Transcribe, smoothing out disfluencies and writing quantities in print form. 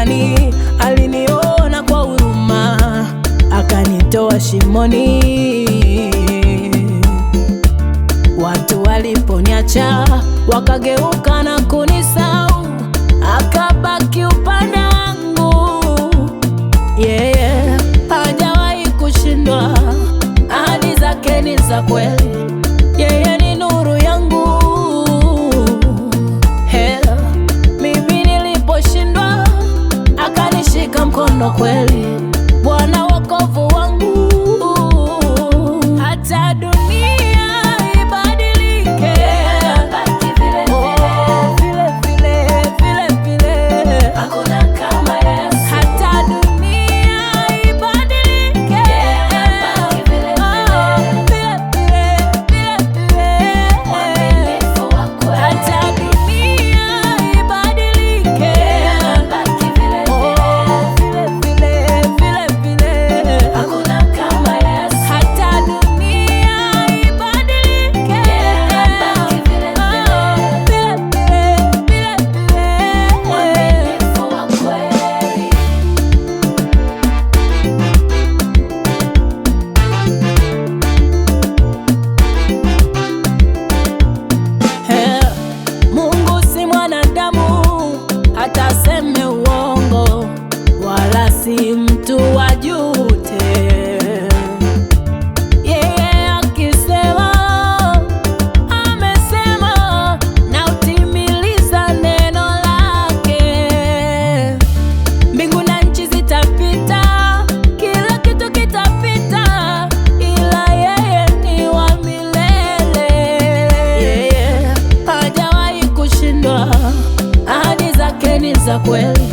gizani, aliniona kwa huruma, akanitoa shimoni. Watu waliponiacha wakageuka na kunisahau, akabaki upande wangu. Hajawahi kushindwa, ahadi zake ni za kweli. Yeye ni nuru yangu. Mimi niliposhindwa akanishika mkono kweli. Bwana wokovu wangu. Hata dunia ibadilike, vile vile hakuna kama Yesu. Hata dunia ibadilike, vile hata dunia ibadilike, vile hakuna kama Yesu. Hata dunia ibadilike, mwaminifu wa kweli. Mungu si mwanadamu hata aseme uongo, wala si mtu wajute. Yeye akisema amesema, na utimiliza neno lake. Mbingu na nchi zitapita, kila kitu kitapita, ila yeye ni wa milele. Yeye hajawahi kushindwa, ahadi zake ni za kweli.